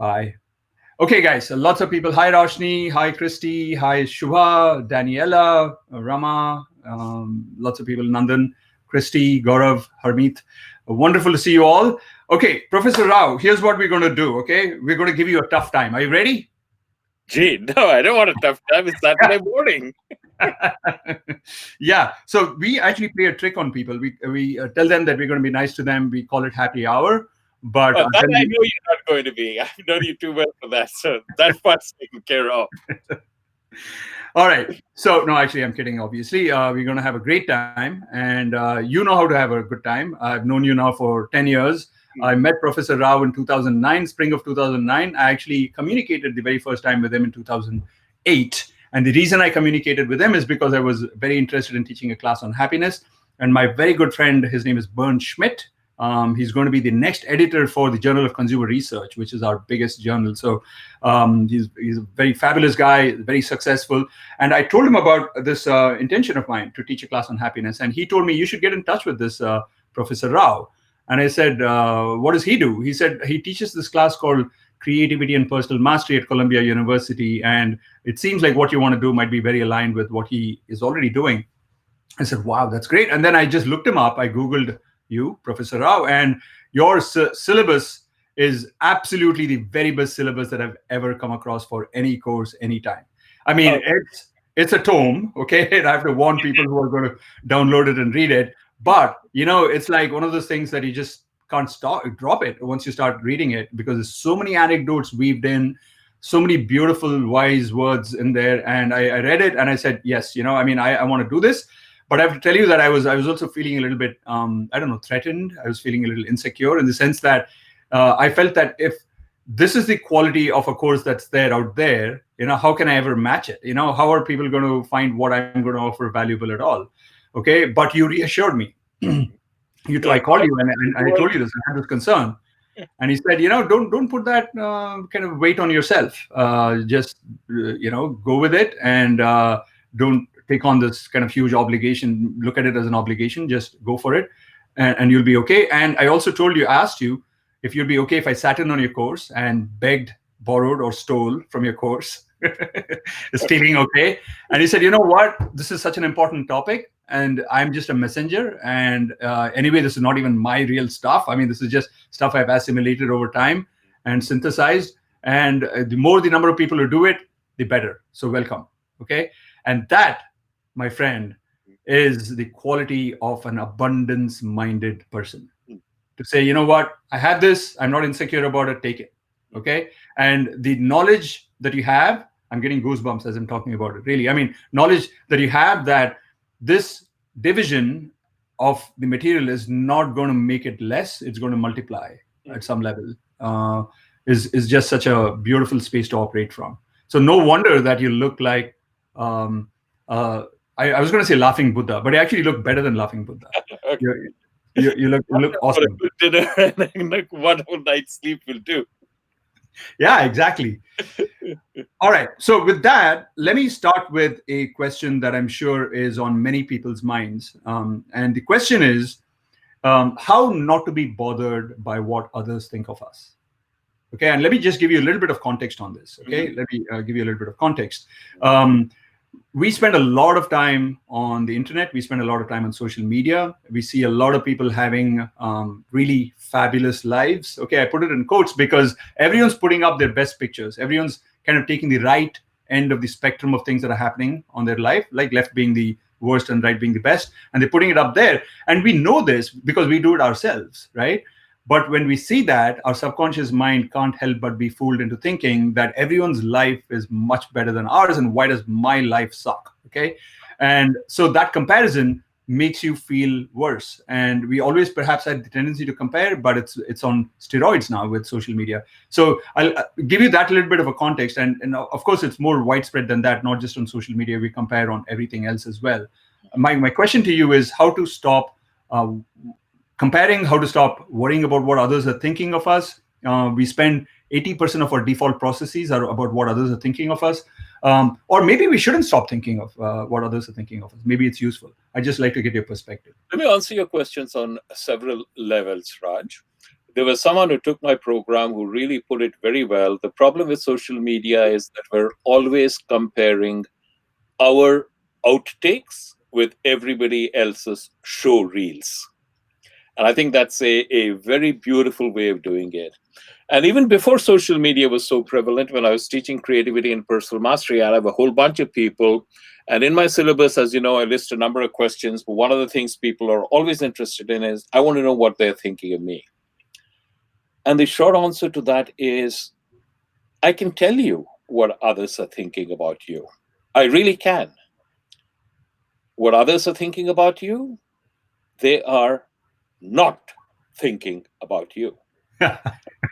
Hi. Okay, guys. So lots of people. Hi, Roshni. Hi, Christy. Hi, Shubha, Daniela, Rama. Lots of people. Nandan, Christy, Gaurav, Harmeet. Wonderful to see you all. Okay, Professor Rao. Here's what we're going to do. Okay, we're going to give you a tough time. Are you ready? Gee, no, I don't want a tough time. It's Saturday morning. Yeah. So we actually play a trick on people. We tell them that we're going to be nice to them. We call it happy hour. But Oh, that then I know you're not going to be. I've known you too well for that. So that part's taken care of. all right. So, no, actually, I'm kidding, obviously. We're going to have a great time. And you know how to have a good time. I've known you now for 10 years. I met Professor Rao in 2009, spring of 2009. I actually communicated the very first time with him in 2008. And the reason I communicated with him is because I was very interested in teaching a class on happiness. And my very good friend, his name is Bernd Schmidt. He's going to be the next editor for the Journal of Consumer Research, which is our biggest journal. So he's a very fabulous guy, very successful. And I told him about this intention of mine to teach a class on happiness. And he told me, you should get in touch with this Professor Rao. And I said, what does he do? He said, he teaches this class called Creativity and Personal Mastery at Columbia University. And it seems like what you want to do might be very aligned with what he is already doing. I said, wow, that's great. And then I just looked him up. I Googled you, Professor Rao, and your syllabus is absolutely the very best syllabus that I've ever come across for any course, anytime. I mean, it's a tome, okay? And I have to warn people who are going to download it and read it. But, it's like one of those things that you just can't drop it once you start reading it, because there's so many anecdotes weaved in, so many beautiful, wise words in there. And I read it and I said, yes, I want to do this. But I have to tell you that I was also feeling a little bit, threatened. I was feeling a little insecure in the sense that I felt that if this is the quality of a course that's there out there, how can I ever match it? How are people going to find what I'm going to offer valuable at all? Okay, but you reassured me. I called you and I told you this. I had this concern, and he said, don't put that kind of weight on yourself. Just go with it, and don't take on this kind of huge obligation. Look at it as an obligation. Just go for it, and you'll be okay. And I also asked you if you'd be okay if I sat in on your course and begged, borrowed, or stole from your course. Is stealing okay? And he said, you know what? This is such an important topic, and I'm just a messenger. And anyway, this is not even my real stuff. I mean, this is just stuff I've assimilated over time and synthesized. And the number of people who do it, the better. So welcome. Okay. And that, my friend, is the quality of an abundance-minded person. To say, you know what, I have this, I'm not insecure about it, take it. Okay. And the knowledge that you have, I'm getting goosebumps as I'm talking about it, really. I mean, knowledge that you have that this division of the material is not going to make it less, it's going to multiply at some level, is just such a beautiful space to operate from. So no wonder that you look like, I was going to say Laughing Buddha, but you actually look better than Laughing Buddha. You look awesome. Dinner and like one whole night's sleep will do. Yeah, exactly. All right. So with that, let me start with a question that I'm sure is on many people's minds. And the question is, how not to be bothered by what others think of us. Okay. And let me just give you a little bit of context on this. Okay. Let me give you a little bit of context. We spend a lot of time on the internet. We spend a lot of time on social media. We see a lot of people having really fabulous lives. Okay, I put it in quotes because everyone's putting up their best pictures. Everyone's kind of taking the right end of the spectrum of things that are happening on their life, like left being the worst and right being the best. And they're putting it up there. And we know this because we do it ourselves, right? But when we see that, our subconscious mind can't help but be fooled into thinking that everyone's life is much better than ours, and why does my life suck? Okay. And so that comparison makes you feel worse. And we always perhaps had the tendency to compare, but it's on steroids now with social media. So I'll give you that little bit of a context. And of course, it's more widespread than that, not just on social media. We compare on everything else as well. My question to you is how to stop comparing, how to stop worrying about what others are thinking of us. We spend 80% of our default processes are about what others are thinking of us. Or maybe we shouldn't stop thinking of what others are thinking of us. Maybe it's useful. I'd just like to get your perspective. Let me answer your questions on several levels, Raj. There was someone who took my program who really put it very well. The problem with social media is that we're always comparing our outtakes with everybody else's show reels. And I think that's a very beautiful way of doing it. And even before social media was so prevalent, when I was teaching creativity and personal mastery, I have a whole bunch of people. And in my syllabus, as you know, I list a number of questions. But one of the things people are always interested in is, I want to know what they're thinking of me. And the short answer to that is, I can tell you what others are thinking about you. I really can. What others are thinking about you, they are not thinking about you.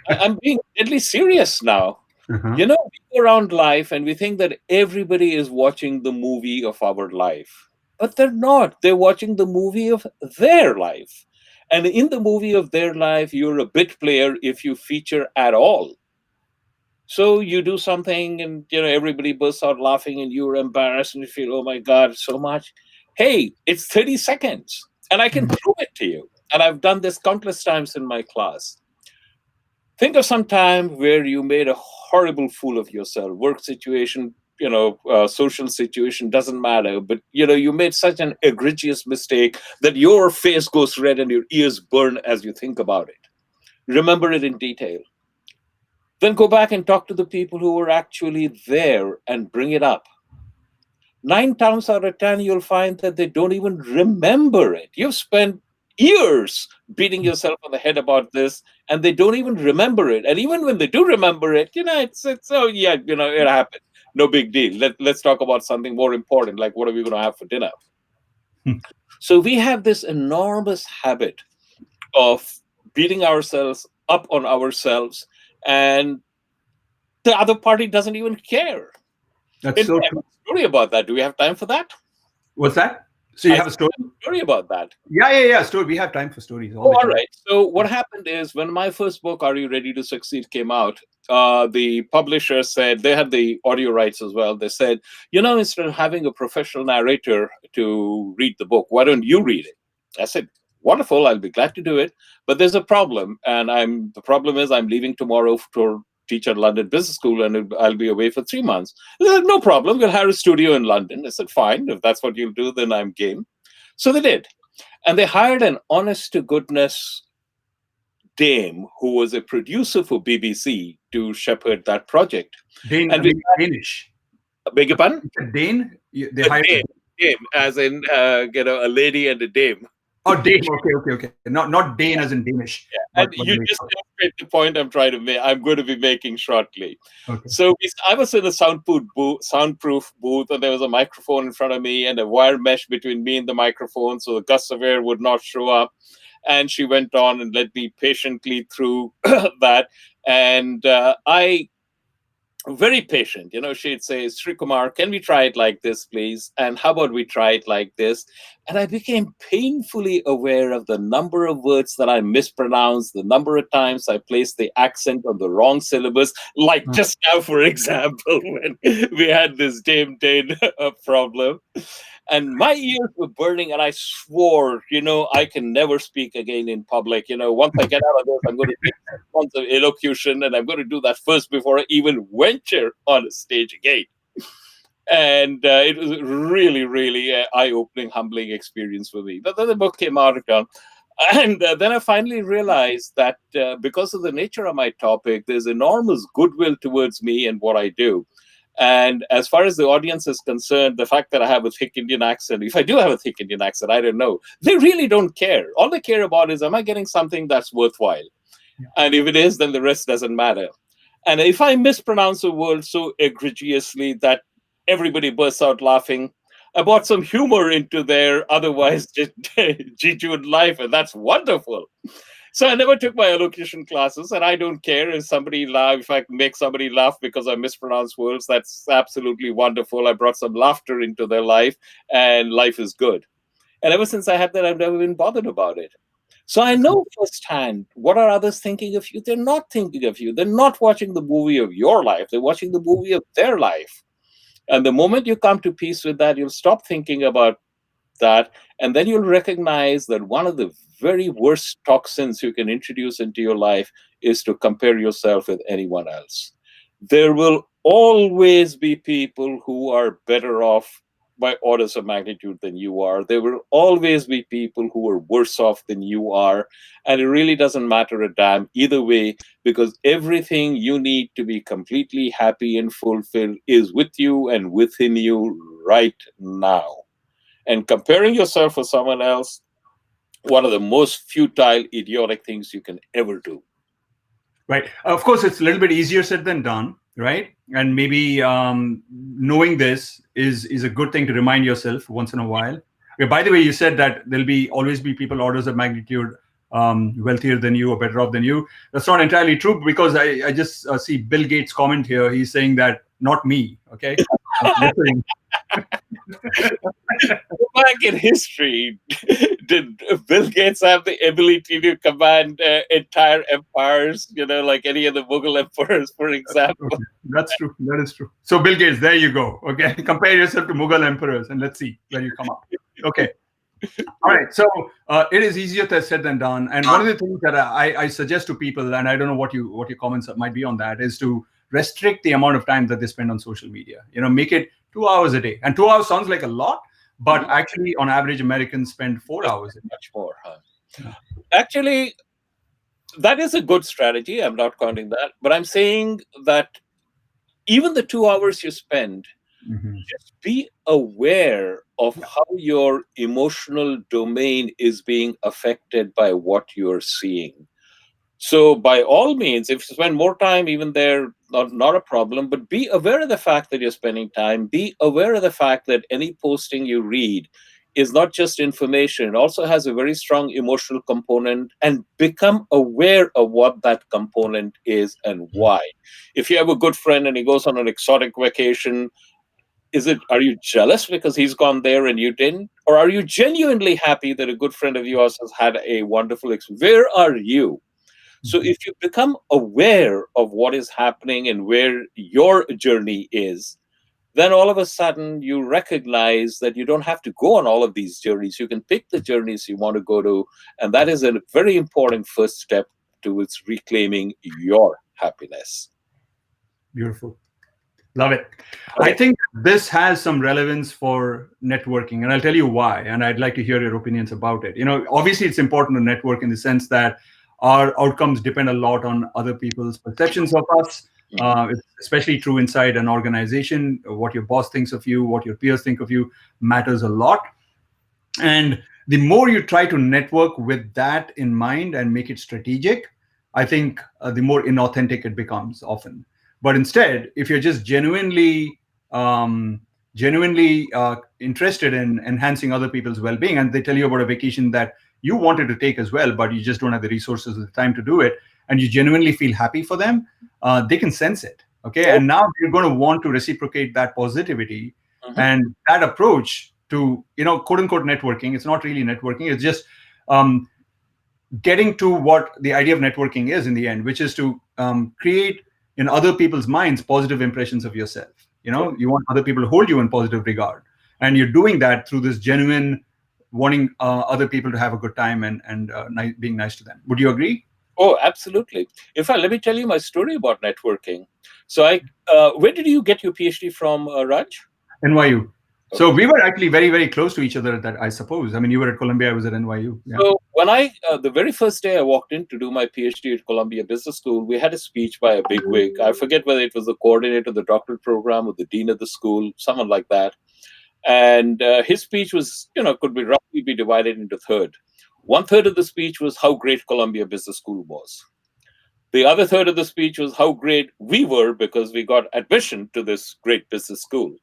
I'm being deadly serious now. Uh-huh. You know, we go around life and we think that everybody is watching the movie of our life, but they're not. They're watching the movie of their life. And in the movie of their life, you're a bit player if you feature at all. So you do something and everybody bursts out laughing and you're embarrassed and you feel, oh my God, so much. Hey, it's 30 seconds and I can prove it to you. And I've done this countless times in my class. Think of some time where you made a horrible fool of yourself, work situation, social situation, doesn't matter. But, you made such an egregious mistake that your face goes red and your ears burn as you think about it. Remember it in detail. Then go back and talk to the people who were actually there and bring it up. 9 times out of 10, you'll find that they don't even remember it. You've spent years beating yourself on the head about this, and they don't even remember it. And even when they do remember it, it's oh yeah, it happened. No big deal. Let's talk about something more important, like what are we going to have for dinner? So we have this enormous habit of beating ourselves up on ourselves, and the other party doesn't even care. That's In so fact, I have true. a story about that. Do we have time for that? What's that? So you I have a said, I story? have a story about that. Yeah. Story. We have time for stories all Oh, the all time. right. So what happened is when my first book, Are You Ready to Succeed, came out, the publisher said they had the audio rights as well. They said, instead of having a professional narrator to read the book, why don't you read it? I said, wonderful. I'll be glad to do it. But there's a problem, and the problem is I'm leaving tomorrow to teach at London Business School, and I'll be away for 3 months. They said, no problem. We'll hire a studio in London. I said, fine. If that's what you'll do, then I'm game. So they did. And they hired an honest to goodness dame who was a producer for BBC to shepherd that project. Dane, I And we mean Danish. beg your pardon? You said Dane. They A hired. dame, as in a lady and a dame. Oh, Dane. Okay. Not Dane as in Danish, And but you just illustrate the point I'm trying to make. I'm going to be making shortly. okay. So I was in a soundproof booth, and there was a microphone in front of me and a wire mesh between me and the microphone, so the gusts of air would not show up. And she went on and led me patiently through that. And I very patient. She'd say, Srikumar, can we try it like this, please? And how about we try it like this? And I became painfully aware of the number of words that I mispronounced, the number of times I placed the accent on the wrong syllabus, like just now, for example, when we had this Dame Dane problem. And my ears were burning, and I swore, I can never speak again in public. Once I get out of this, I'm going to take 6 months of elocution, and I'm going to do that first before I even venture on a stage again. And it was really, really an eye-opening, humbling experience for me. But then the book came out, and then I finally realized that because of the nature of my topic, there's enormous goodwill towards me and what I do. And as far as the audience is concerned, the fact that I have a thick Indian accent, if I do have a thick Indian accent, I don't know. They really don't care. All they care about is, am I getting something that's worthwhile? Yeah. And if it is, then the rest doesn't matter. And if I mispronounce a word so egregiously that everybody bursts out laughing, I brought some humor into their otherwise jejune life, and that's wonderful. So I never took my elocution classes, and I don't care if somebody laugh. If I can make somebody laugh because I mispronounce words, that's absolutely wonderful. I brought some laughter into their life, and life is good. And ever since I had that, I've never been bothered about it. So I know firsthand what are others thinking of you. They're not thinking of you. They're not watching the movie of your life. They're watching the movie of their life. And the moment you come to peace with that, you'll stop thinking about that, and then you'll recognize that one of the very worst toxins you can introduce into your life is to compare yourself with anyone else. There will always be people who are better off by orders of magnitude than you are. There will always be people who are worse off than you are. And it really doesn't matter a damn either way, because everything you need to be completely happy and fulfilled is with you and within you right now. And comparing yourself with someone else, one of the most futile, idiotic things you can ever do. Right. Of course, it's a little bit easier said than done, right? And maybe knowing this is a good thing to remind yourself once in a while. Yeah, by the way, you said that there'll be always be people orders of magnitude wealthier than you or better off than you. That's not entirely true, because I just see Bill Gates comment here. He's saying that not me. Okay. Go back in history, did Bill Gates have the ability to command entire empires, like any of the Mughal emperors, for example? Okay, that's true. That is true. So Bill Gates, there you go. Okay, compare yourself to Mughal emperors, and let's see where you come up. Okay. All right. So it is easier said than done. And one of the things that I suggest to people, and I don't know what your comments might be on that, is to restrict the amount of time that they spend on social media. Make it 2 hours a day. And 2 hours sounds like a lot, but actually, on average, Americans spend 4 hours. Much more, huh? Yeah. Actually, that is a good strategy. I'm not counting that, but I'm saying that even the 2 hours you spend, just be aware of how your emotional domain is being affected by what you're seeing. So by all means, if you spend more time even there, not a problem, but be aware of the fact that you're spending time. Be aware of the fact that any posting you read is not just information. It also has a very strong emotional component, and become aware of what that component is and why. If you have a good friend and he goes on an exotic vacation, are you jealous because he's gone there and you didn't? Or are you genuinely happy that a good friend of yours has had a wonderful experience? Where are you? So if you become aware of what is happening and where your journey is, then all of a sudden you recognize that you don't have to go on all of these journeys. You can pick the journeys you want to go to. And that is a very important first step towards reclaiming your happiness. Beautiful. Love it. I think this has some relevance for networking, and I'll tell you why. And I'd like to hear your opinions about it. Obviously, it's important to network in the sense that our outcomes depend a lot on other people's perceptions of us. It's especially true inside an organization. What your boss thinks of you, what your peers think of you, matters a lot. And the more you try to network with that in mind and make it strategic, I think the more inauthentic it becomes often. But instead, if you're just genuinely interested in enhancing other people's well-being, and they tell you about a vacation that you wanted to take as well, but you just don't have the resources or the time to do it, and you genuinely feel happy for them, they can sense it. Okay, and now you're going to want to reciprocate that positivity and that approach to quote unquote networking. It's not really networking. It's just getting to what the idea of networking is in the end, which is to create in other people's minds positive impressions of yourself. You want other people to hold you in positive regard, and you're doing that through this genuine wanting other people to have a good time and being nice to them. Would you agree? Oh, absolutely. In fact, let me tell you my story about networking. So where did you get your PhD from, Raj? NYU. Okay. So we were actually very, very close to each other, that I suppose. I mean, you were at Columbia, I was at NYU. Yeah. So when the very first day I walked in to do my PhD at Columbia Business School, we had a speech by a bigwig. I forget whether it was the coordinator of the doctorate program or the dean of the school, someone like that. And his speech was, could be roughly be divided into third. 1/3 of the speech was how great Columbia Business School was. The other third of the speech was how great we were because we got admission to this great business school.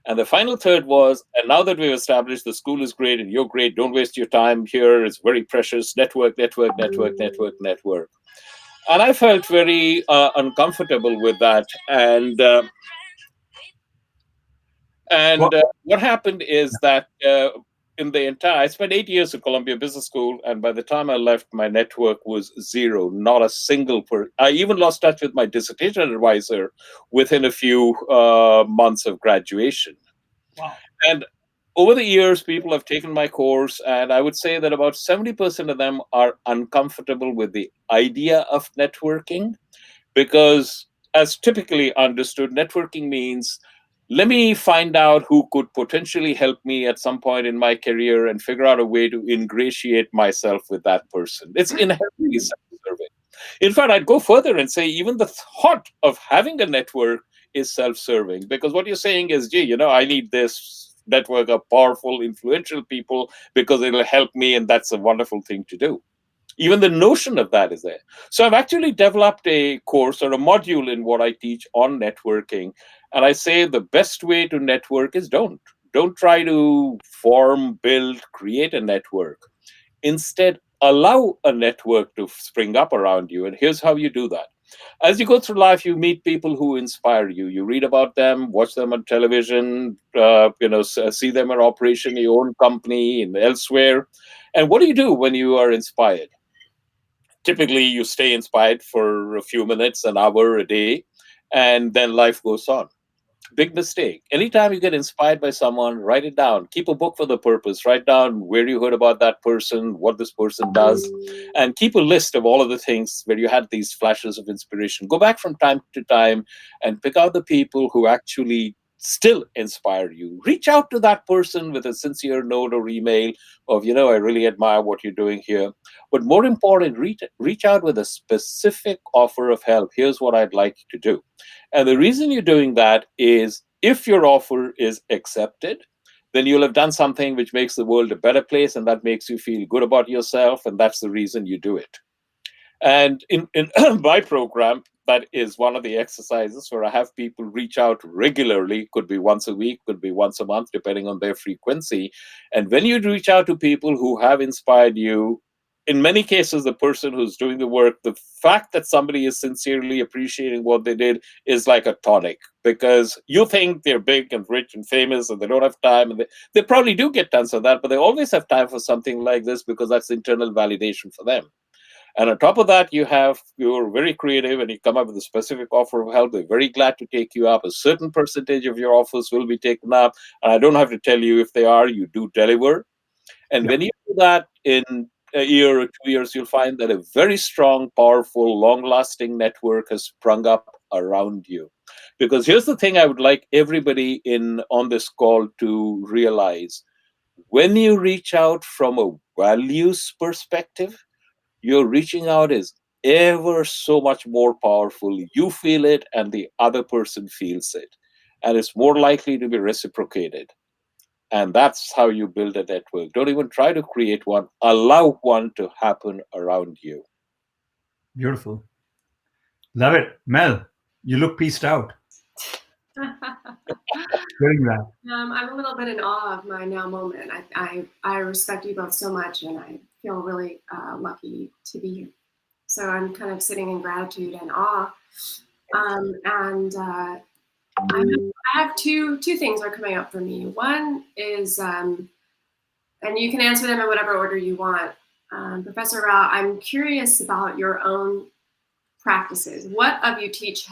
And the final third was, and now that we've established the school is great and you're great, don't waste your time here. It's very precious. Network, network, network, network, network. And I felt very uncomfortable with that. And what happened is that I spent 8 years at Columbia Business School, and by the time I left, my network was zero. Not a single person. I even lost touch with my dissertation advisor within a few months of graduation. Wow. And Over the years, people have taken my course, and I would say that about 70% of them are uncomfortable with the idea of networking because, as typically understood, networking means let me find out who could potentially help me at some point in my career and figure out a way to ingratiate myself with that person. It's inherently self-serving. In fact, I'd go further and say even the thought of having a network is self-serving because what you're saying is, gee, I need this network of powerful, influential people because it'll help me, and that's a wonderful thing to do. Even the notion of that is there. So I've actually developed a course or a module in what I teach on networking. And I say the best way to network is don't try to form, build, create a network. Instead, allow a network to spring up around you. And here's how you do that. As you go through life, you meet people who inspire you. You read about them, watch them on television, see them in operation in your own company and elsewhere. And what do you do when you are inspired? Typically, you stay inspired for a few minutes, an hour, a day, and then life goes on. Big mistake. Anytime you get inspired by someone, write it down. Keep a book for the purpose. Write down where you heard about that person, what this person does, and keep a list of all of the things where you had these flashes of inspiration. Go back from time to time and pick out the people who actually still inspire you. Reach out to that person with a sincere note or email of, I really admire what you're doing here. But more important, reach out with a specific offer of help. Here's what I'd like to do. And the reason you're doing that is if your offer is accepted, then you'll have done something which makes the world a better place, and that makes you feel good about yourself. And that's the reason you do it. And in my program, that is one of the exercises where I have people reach out regularly, could be once a week, could be once a month, depending on their frequency. And when you reach out to people who have inspired you, in many cases, the person who's doing the work, the fact that somebody is sincerely appreciating what they did is like a tonic because you think they're big and rich and famous and they don't have time. And they probably do get tons of that, but they always have time for something like this because that's internal validation for them. And on top of that, you're very creative and you come up with a specific offer of help. They're very glad to take you up. A certain percentage of your offers will be taken up. And I don't have to tell you if they are, you do deliver. And Yeah, when you do that in a year or 2 years, you'll find that a very strong, powerful, long lasting network has sprung up around you. Because here's the thing I would like everybody in on this call to realize when you reach out from a values perspective, your reaching out is ever so much more powerful. You feel it, and the other person feels it. And it's more likely to be reciprocated. And that's how you build a network. Don't even try to create one, allow one to happen around you. beautiful. Love it. Mel, you look pieced out. Hearing that. I'm a little bit in awe of my now moment. I respect you both so much, and I feel really lucky to be here. So I'm kind of sitting in gratitude and awe. And I have two things are coming up for me. One is, and you can answer them in whatever order you want. Professor Rao, I'm curious about your own practices. What of you teach?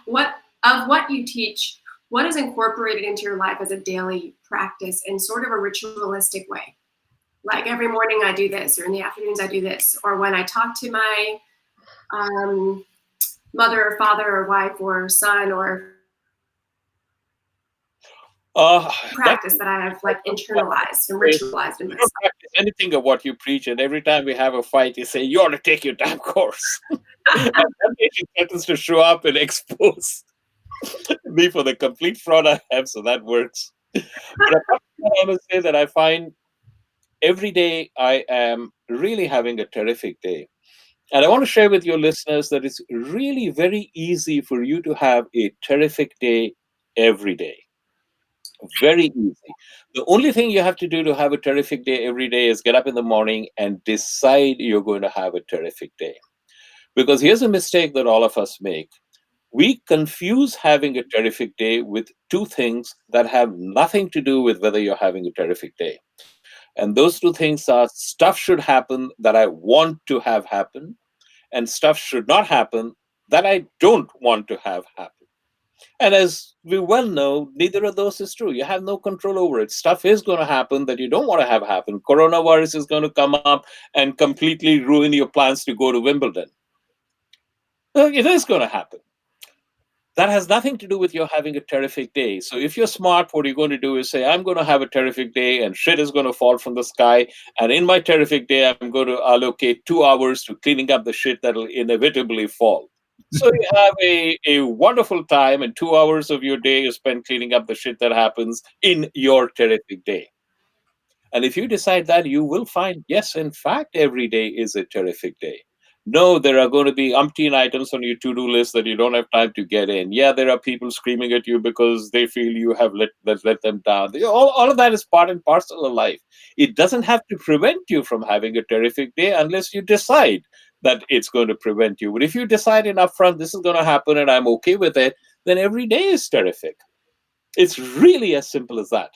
What you teach? What is incorporated into your life as a daily practice in sort of a ritualistic way? Like every morning I do this, or in the afternoons I do this, or when I talk to my mother or father or wife or son or practice that I have like internalized and ritualized in You myself. don't practice anything of what you preach, and every time we have a fight, you say, you ought to take your damn course. And that patient happens to show up and expose me for the complete fraud I have, so that works. But I must say that I find every day I am really having a terrific day. And I want to share with your listeners that it's really very easy for you to have a terrific day every day. Very easy. The only thing you have to do to have a terrific day every day is get up in the morning and decide you're going to have a terrific day. Because here's a mistake that all of us make. We confuse having a terrific day with two things that have nothing to do with whether you're having a terrific day. And those two things are stuff should happen that I want to have happen, and stuff should not happen that I don't want to have happen. And as we well know, neither of those is true. You have no control over it. Stuff is going to happen that you don't want to have happen. Coronavirus is going to come up and completely ruin your plans to go to Wimbledon. It is going to happen. That has nothing to do with you having a terrific day. So if you're smart, what you're going to do is say, I'm going to have a terrific day and shit is going to fall from the sky. And in my terrific day, I'm going to allocate 2 hours to cleaning up the shit that'll inevitably fall. So you have a wonderful time, and 2 hours of your day is spent cleaning up the shit that happens in your terrific day. And if you decide that, you will find, yes, in fact, every day is a terrific day. No, there are going to be umpteen items on your to-do list that you don't have time to get in. Yeah, there are people screaming at you because they feel you have let them down. All of that is part and parcel of life. It doesn't have to prevent you from having a terrific day unless you decide that it's going to prevent you. But if you decide in upfront, this is going to happen and I'm okay with it, then every day is terrific. It's really as simple as that.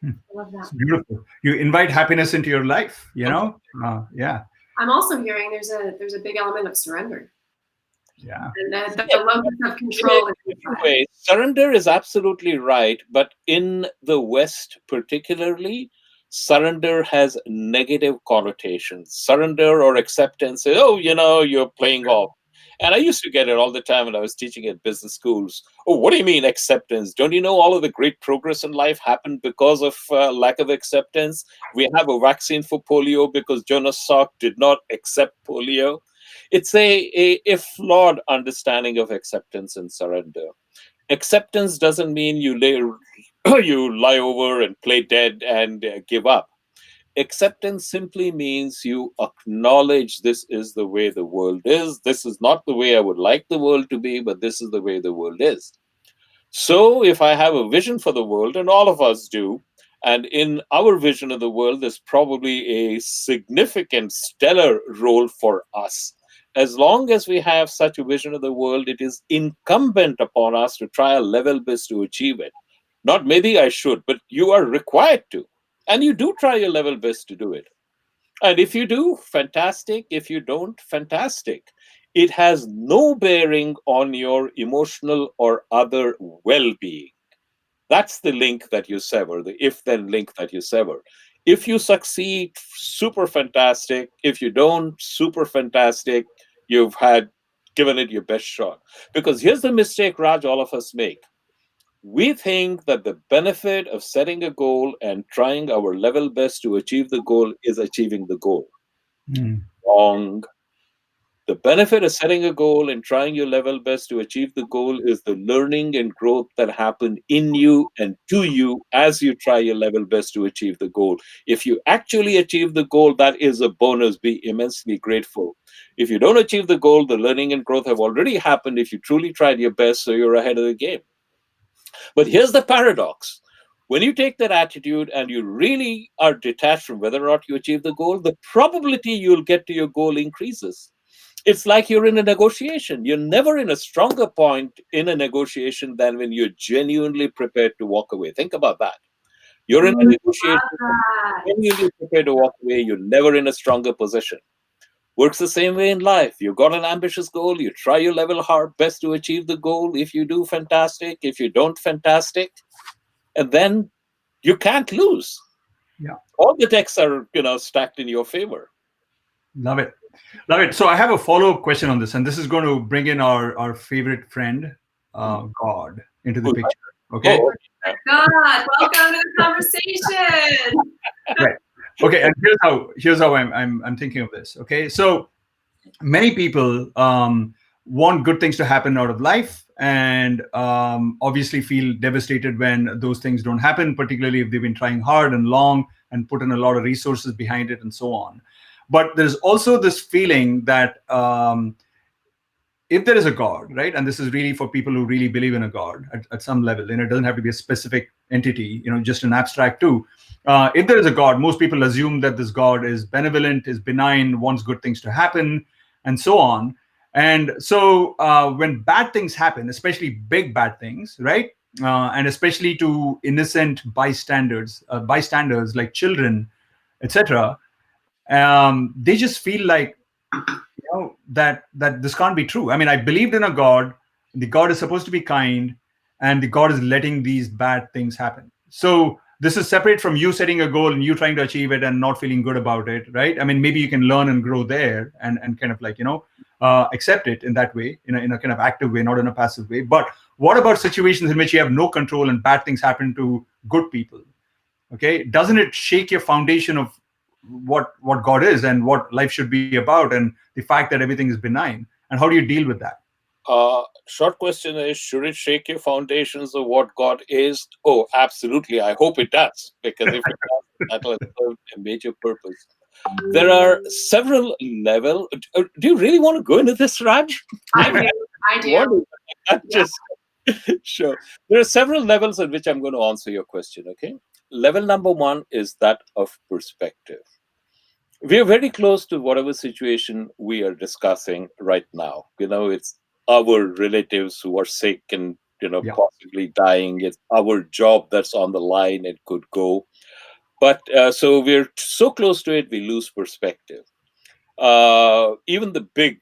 I love that. It's beautiful. You invite happiness into your life, yeah. I'm also hearing there's a big element of surrender. Yeah. And the locus of control. Anyway, surrender is absolutely right, but in the West particularly, surrender has negative connotations. Surrender or acceptance is, oh, you're playing off. And I used to get it all the time when I was teaching at business schools. Oh, what do you mean acceptance? Don't you know all of the great progress in life happened because of lack of acceptance? We have a vaccine for polio because Jonas Salk did not accept polio. It's a flawed understanding of acceptance and surrender. Acceptance doesn't mean you lie over and play dead and give up. Acceptance simply means you acknowledge this is the way the world is. This is not the way I would like the world to be, but this is the way the world is. So if I have a vision for the world, and all of us do, and in our vision of the world, there's probably a significant stellar role for us. As long as we have such a vision of the world, it is incumbent upon us to try our level best to achieve it. Not maybe I should, but you are required to. And you do try your level best to do it. And if you do, fantastic. If you don't, fantastic. It has no bearing on your emotional or other well being. That's the link that you sever, the if then link that you sever. If you succeed, super fantastic. If you don't, super fantastic. You've given it your best shot. Because here's the mistake, Raj, all of us make. We think that the benefit of setting a goal and trying our level best to achieve the goal is achieving the goal. Wrong. The benefit of setting a goal and trying your level best to achieve the goal is the learning and growth that happen in you and to you as you try your level best to achieve the goal. If you actually achieve the goal, that is a bonus. Be immensely grateful. If you don't achieve the goal, the learning and growth have already happened if you truly tried your best, so you're ahead of the game. But here's the paradox. When you take that attitude and you really are detached from whether or not you achieve the goal, the probability you'll get to your goal increases. It's like you're in a negotiation. You're never in a stronger point in a negotiation than when you're genuinely prepared to walk away. Think about that. You're in a negotiation, genuinely prepared to walk away. You're never in a stronger position. Works the same way in life. You've got an ambitious goal. You try your level hard best to achieve the goal. If you do, fantastic. If you don't, fantastic. And then you can't lose. Yeah. All the decks are, stacked in your favor. Love it. Love it. So I have a follow-up question on this, and this is going to bring in our favorite friend, God, into the picture. Okay. Oh, God, welcome to the conversation. Right. Okay. And here's how I'm thinking of this. Okay. So many people want good things to happen out of life, and obviously feel devastated when those things don't happen, particularly if they've been trying hard and long and put in a lot of resources behind it and so on. But there's also this feeling that if there is a God, right, and this is really for people who really believe in a God at some level, it doesn't have to be a specific entity, just an abstract too. If there is a God, most people assume that this God is benevolent, is benign, wants good things to happen, and so on. And so when bad things happen, especially big bad things, right, and especially to innocent bystanders like children, etc., they just feel like that this can't be true. I mean, I believed in a God the God is supposed to be kind, and the God is letting these bad things happen. So this is separate from you setting a goal and you trying to achieve it and not feeling good about it, right? I mean, maybe you can learn and grow there, and kind of like, accept it in that way, in a kind of active way, not in a passive way. But what about situations in which you have no control and bad things happen to good people? Okay, doesn't it shake your foundation of what God is and what life should be about, and the fact that everything is benign? And how do you deal with that? Short question is, should it shake your foundations of what God is? Oh, absolutely. I hope it does, because if it does, that will serve a major purpose. There are several levels. Do you really want to go into this, Raj? I do. I do. Just sure. There are several levels at which I'm going to answer your question. Okay. Level number one is that of perspective. We are very close to whatever situation we are discussing right now. It's our relatives who are sick and Yeah. possibly dying. It's our job that's on the line. It could go, but so we're so close to it, we lose perspective. Even the big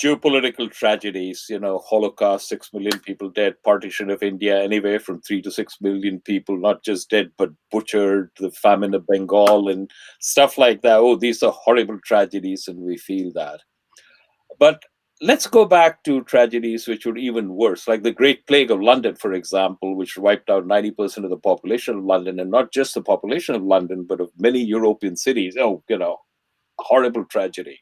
geopolitical tragedies, Holocaust, 6 million people dead, partition of India, anywhere from 3 to 6 million people, not just dead, but butchered, the famine of Bengal and stuff like that. Oh, these are horrible tragedies, and we feel that. But let's go back to tragedies which were even worse, like the Great Plague of London, for example, which wiped out 90% of the population of London, and not just the population of London, but of many European cities. Oh, horrible tragedy.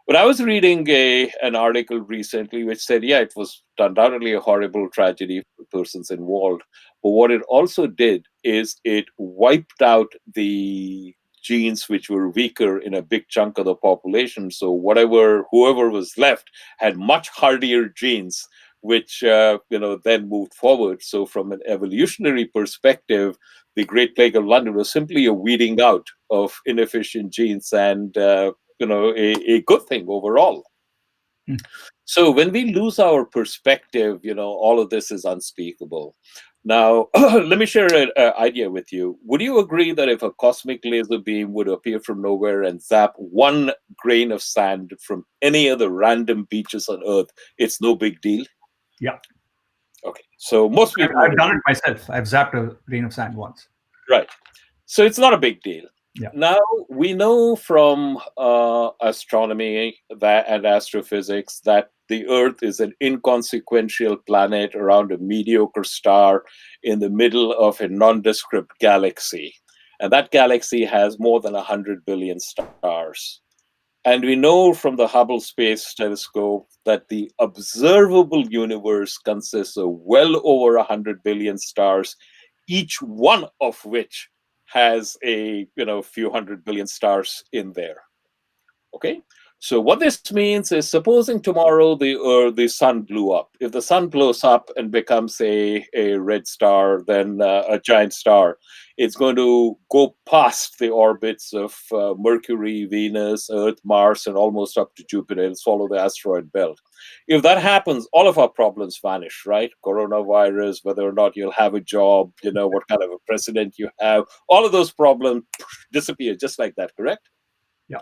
But I was reading an article recently which said, yeah, it was undoubtedly a horrible tragedy for the persons involved. But what it also did is it wiped out the genes which were weaker in a big chunk of the population. So whoever was left had much hardier genes, which then moved forward. So from an evolutionary perspective, the Great Plague of London was simply a weeding out of inefficient genes, and a good thing overall. Hmm. So when we lose our perspective, all of this is unspeakable. Now, let me share an idea with you. Would you agree that if a cosmic laser beam would appear from nowhere and zap one grain of sand from any of the random beaches on Earth, it's no big deal? Yeah. Okay. So most people I've done it myself. I've zapped a grain of sand once. right. So it's not a big deal. Yeah. Now, we know from astronomy and astrophysics that the Earth is an inconsequential planet around a mediocre star in the middle of a nondescript galaxy. And that galaxy has more than 100 billion stars. And we know from the Hubble Space Telescope that the observable universe consists of well over 100 billion stars, each one of which has a few hundred billion stars in there. Okay, so what this means is, supposing tomorrow the sun blew up. If the sun blows up and becomes a red star, then a giant star, it's going to go past the orbits of Mercury, Venus, Earth, Mars, and almost up to Jupiter. It'll follow the asteroid belt. If that happens, all of our problems vanish, right? Coronavirus, whether or not you'll have a job, what kind of a president you have, all of those problems disappear just like that, correct? Yeah.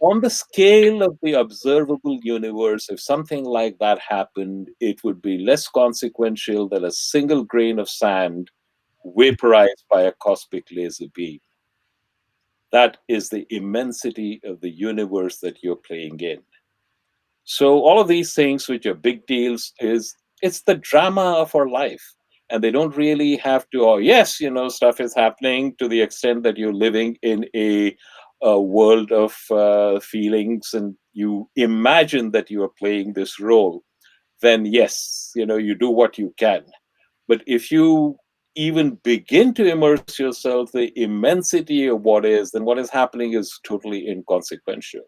On the scale of the observable universe, if something like that happened, it would be less consequential than a single grain of sand vaporized by a cosmic laser beam. That is the immensity of the universe that you're playing in. So all of these things which are big deals it's the drama of our life. And they don't really have to, oh yes, stuff is happening to the extent that you're living in a world of feelings, and you imagine that you are playing this role. Then yes, you do what you can. But if you even begin to immerse yourself the immensity of what is, then what is happening is totally inconsequential.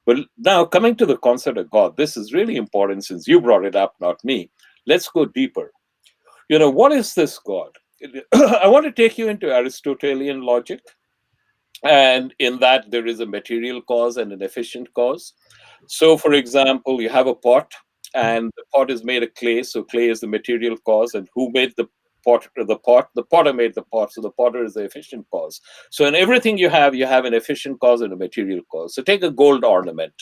But now, coming to the concept of God, this is really important since you brought it up, not me. Let's go deeper. What is this God? I want to take you into Aristotelian logic. And in that, there is a material cause and an efficient cause. So, for example, you have a pot, and the pot is made of clay. So, clay is the material cause. And who made the the potter made the pot, so the potter is the efficient cause. So in everything you have an efficient cause and a material cause. So take a gold ornament.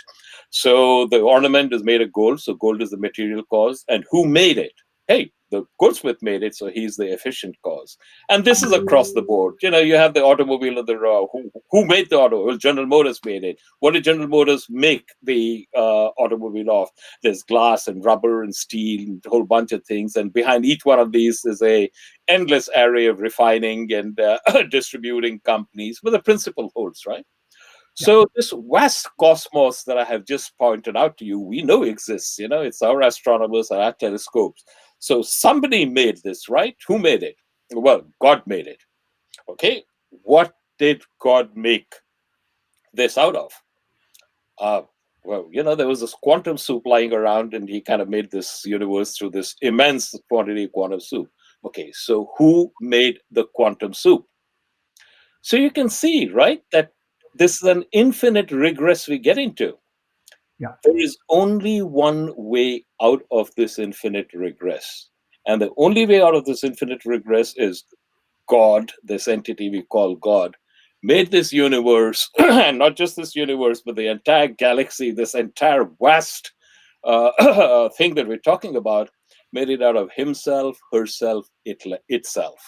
So the ornament is made of gold, so gold is the material cause. And who made it? Hey, the goldsmith made it, so he's the efficient cause. And this is across the board. You have the automobile of the who made the auto? Well, General Motors made it. What did General Motors make the automobile of? There's glass and rubber and steel and a whole bunch of things. And behind each one of these is a endless array of refining and distributing companies, but the principle holds, right? So this vast cosmos that I have just pointed out to you, we know exists. It's our astronomers and our telescopes. So somebody made this, right? Who made it? Well, God made it. Okay. What did God make this out of? Well, there was this quantum soup lying around, and he kind of made this universe through this immense quantity of quantum soup. Okay, so who made the quantum soup? So you can see, right, that this is an infinite regress we get into. Yeah. There is only one way out of this infinite regress. And the only way out of this infinite regress is God, this entity we call God, made this universe, and not just this universe, but the entire galaxy, this entire vast thing that we're talking about, made it out of himself, herself, itself.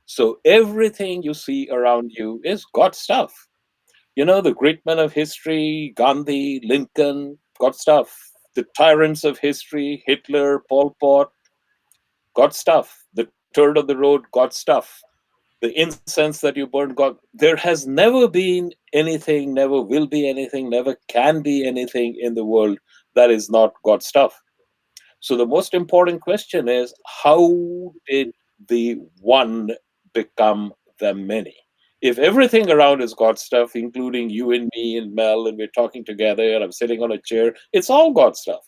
So everything you see around you is God stuff. The great men of history, Gandhi, Lincoln, God stuff. The tyrants of history, Hitler, Pol Pot, God stuff. The turd of the road, God stuff. The incense that you burn, God. There has never been anything, never will be anything, never can be anything in the world that is not God stuff. So the most important question is, how did the one become the many? If everything around is God stuff, including you and me and Mel, and we're talking together and I'm sitting on a chair, it's all God stuff.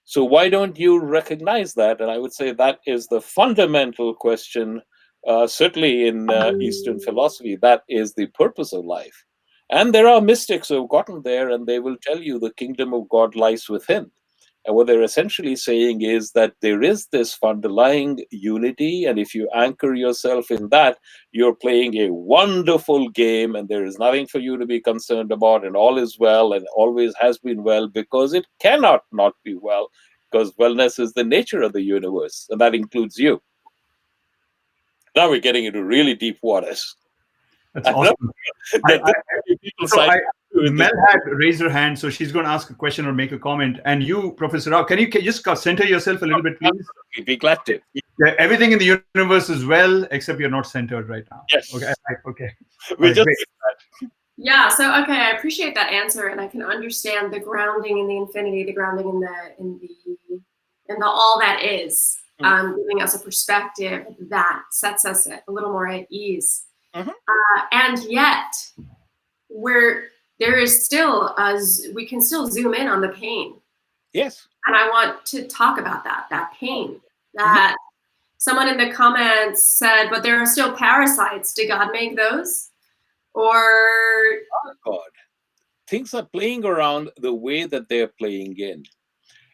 So why don't you recognize that? And I would say that is the fundamental question, certainly in Eastern philosophy. That is the purpose of life. And there are mystics who have gotten there, and they will tell you the kingdom of God lies within. And what they're essentially saying is that there is this underlying unity, and if you anchor yourself in that, you're playing a wonderful game, and there is nothing for you to be concerned about, and all is well, and always has been well, because it cannot not be well, because wellness is the nature of the universe, and that includes you. Now we're getting into really deep waters. That's awesome. Mel had raised her hand, so she's going to ask a question or make a comment. And you, Professor Rao, can you just center yourself a little bit, please? Be glad to. Yeah, everything in the universe is well, except you're not centered right now. Yes. Okay. We just Yeah. So okay, I appreciate that answer, and I can understand the grounding in the infinity, the grounding in the all that is, giving us a perspective that sets us a little more at ease. And yet, there is still we can still zoom in on the pain. Yes. And I want to talk about that pain. That someone in the comments said, but there are still parasites. Did God make those? Or God. Things are playing around the way that they're playing in.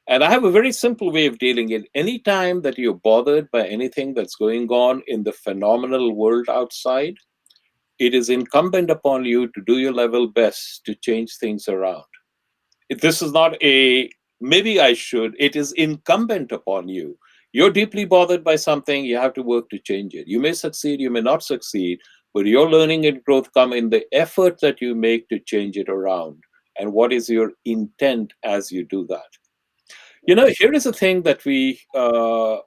And I have a very simple way of dealing it. Anytime that you're bothered by anything that's going on in the phenomenal world outside, it is incumbent upon you to do your level best to change things around. This is not maybe I should. It is incumbent upon you. You're deeply bothered by something, you have to work to change it. You may succeed, you may not succeed, but your learning and growth come in the effort that you make to change it around. And what is your intent as you do that? Here is a thing that we are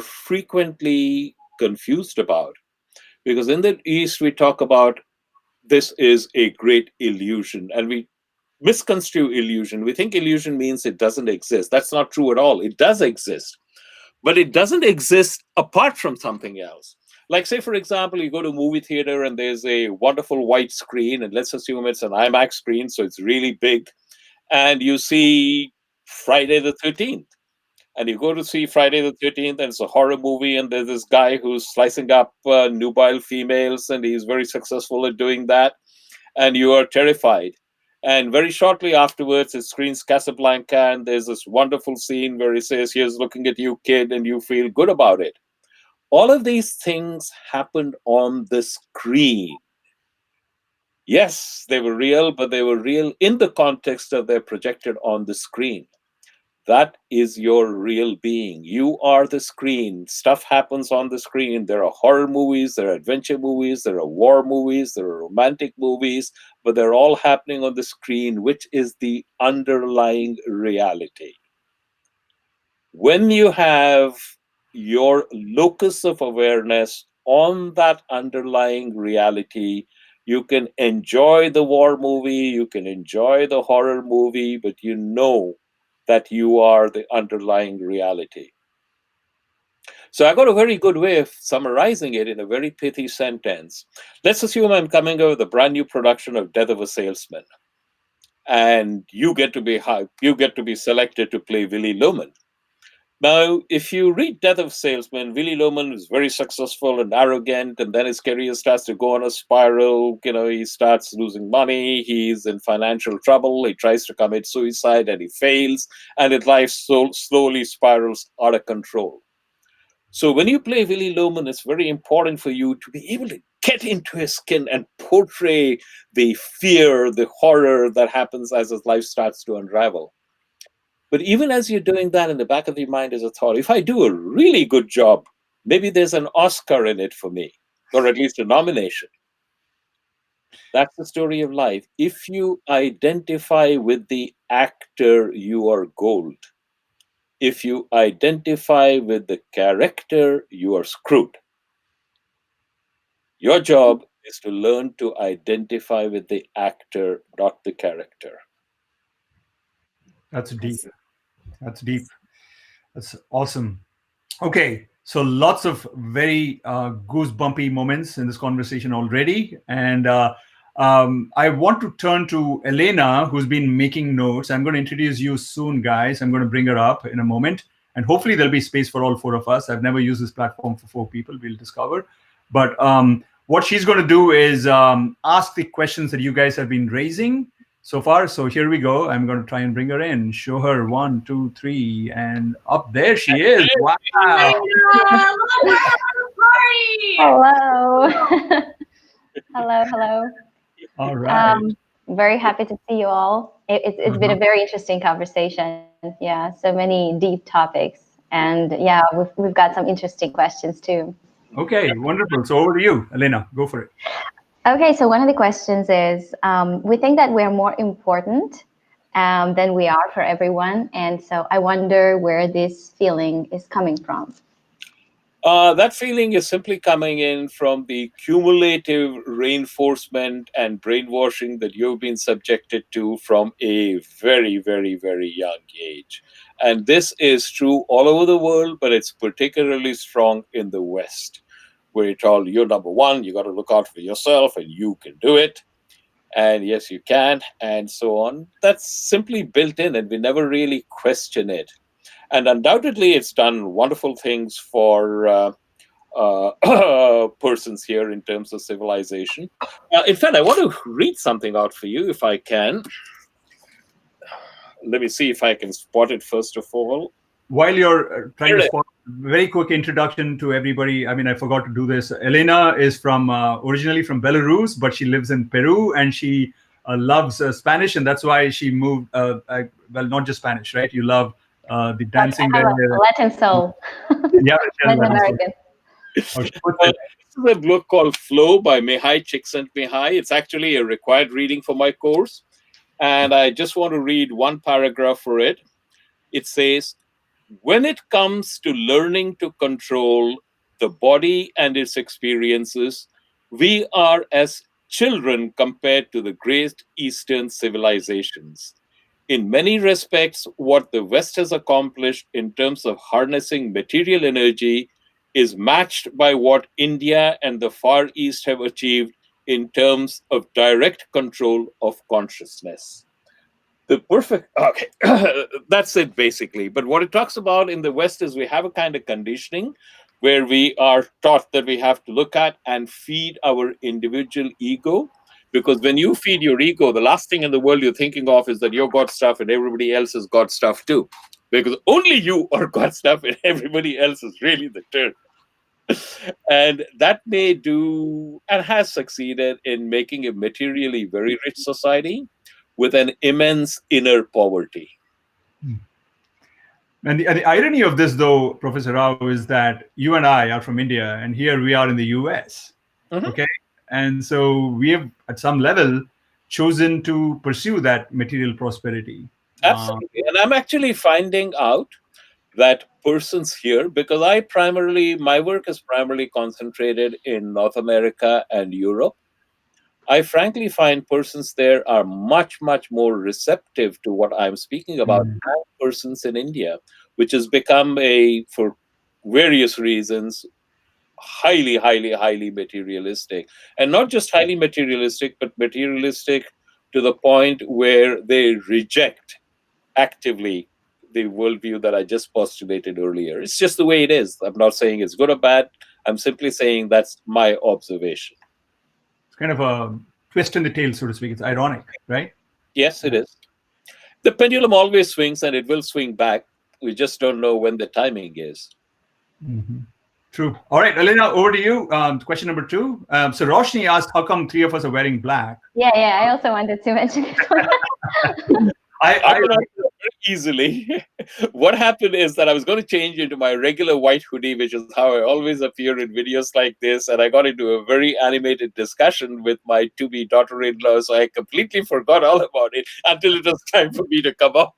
frequently confused about. Because in the East, we talk about this is a great illusion, and we misconstrue illusion. We think illusion means it doesn't exist. That's not true at all. It does exist, but it doesn't exist apart from something else. Like, say, for example, you go to a movie theater and there's a wonderful white screen, and let's assume it's an IMAX screen, so it's really big, and you see Friday the 13th. And you go to see Friday the 13th, and it's a horror movie, and there's this guy who's slicing up nubile females, and he's very successful at doing that, and you are terrified. And very shortly afterwards, it screens Casablanca, and there's this wonderful scene where he says, "Here's looking at you, kid," and you feel good about it. All of these things happened on the screen. Yes, they were real, but they were real in the context of they're projected on the screen. That is your real being. You are the screen. Stuff happens on the screen. There are horror movies, there are adventure movies, there are war movies, there are romantic movies, but they're all happening on the screen, which is the underlying reality. When you have your locus of awareness on that underlying reality, you can enjoy the war movie, you can enjoy the horror movie, but you know that you are the underlying reality. So I got a very good way of summarizing it in a very pithy sentence. Let's assume I'm coming up with a brand new production of Death of a Salesman, and you get to be selected to play Willy Loman. Now, if you read Death of Salesman, Willy Loman is very successful and arrogant, and then his career starts to go on a spiral. He starts losing money, he's in financial trouble, he tries to commit suicide, and he fails, and his life slowly spirals out of control. So when you play Willy Loman, it's very important for you to be able to get into his skin and portray the fear, the horror that happens as his life starts to unravel. But even as you're doing that, in the back of your mind is a thought: if I do a really good job, maybe there's an Oscar in it for me, or at least a nomination. That's the story of life. If you identify with the actor, you are gold. If you identify with the character, you are screwed. Your job is to learn to identify with the actor, not the character. That's deep. That's deep. That's awesome. Okay, so lots of very goosebumpy moments in this conversation already, and I want to turn to Elena, who's been making notes. I'm going to introduce you soon, guys. I'm going to bring her up in a moment, and hopefully there'll be space for all four of us. I've never used this platform for four people. We'll discover, but what she's going to do is ask the questions that you guys have been raising so far. So here we go. I'm going to try and bring her in. Show her 1, 2, 3, and up there she is. Wow. Hello. Hello. All right. Very happy to see you all. It's been a very interesting conversation. Yeah, so many deep topics, and yeah, we've got some interesting questions too. Okay, wonderful. So over to you, Elena. Go for it. Okay, so one of the questions is, we think that we're more important than we are for everyone, and so I wonder where this feeling is coming from. That feeling is simply coming in from the cumulative reinforcement and brainwashing that you've been subjected to from a very, very, very young age. And this is true all over the world, but it's particularly strong in the West, where you're told you're number one, you got to look out for yourself, and you can do it. And yes, you can, and so on. That's simply built in, and we never really question it. And undoubtedly, it's done wonderful things for persons here in terms of civilization. In fact, I want to read something out for you if I can. Let me see if I can spot it first of all. While you're trying to spot, very quick introduction to everybody. I mean, I forgot to do this. Elena is from originally from Belarus, but she lives in Peru, and she loves Spanish, and that's why she moved. Well, not just Spanish, right? You love the dancing. Latin soul. Yeah, Latin American. This is a book called Flow by Mihai Csikszentmihalyi. It's actually a required reading for my course. And I just want to read one paragraph for it. It says, when it comes to learning to control the body and its experiences, we are as children compared to the great Eastern civilizations. In many respects, what the West has accomplished in terms of harnessing material energy is matched by what India and the Far East have achieved in terms of direct control of consciousness. Okay, that's it basically. But what it talks about in the West is we have a kind of conditioning where we are taught that we have to look at and feed our individual ego. Because when you feed your ego, the last thing in the world you're thinking of is that you're God stuff and everybody else is God stuff too. Because only you are God stuff and everybody else is really the turd. And that may do and has succeeded in making a materially very rich society with an immense inner poverty. And the irony of this, though, Professor Rao, is that you and I are from India, and here we are in the US. Mhm. Okay. And so we have, at some level, chosen to pursue that material prosperity. Absolutely. And I'm actually finding out that persons here, because my work is primarily concentrated in North America and Europe. I frankly find persons there are much, much more receptive to what I'm speaking about than persons in India, which has become for various reasons, highly, highly, highly materialistic. And not just highly materialistic, but materialistic to the point where they reject actively the worldview that I just postulated earlier. It's just the way it is. I'm not saying it's good or bad. I'm simply saying that's my observation. It's kind of a twist in the tail, so to speak. It's ironic, right? Yes, it is. The pendulum always swings and it will swing back. We just don't know when the timing is. True. All right, Elena, over to you. Question number 2. So Roshni asked, how come 3 of us are wearing black? Yeah, I also wanted to mention it. I can answer that very easily. What happened is that I was going to change into my regular white hoodie, which is how I always appear in videos like this. And I got into a very animated discussion with my to-be daughter-in-law. So I completely forgot all about it until it was time for me to come up.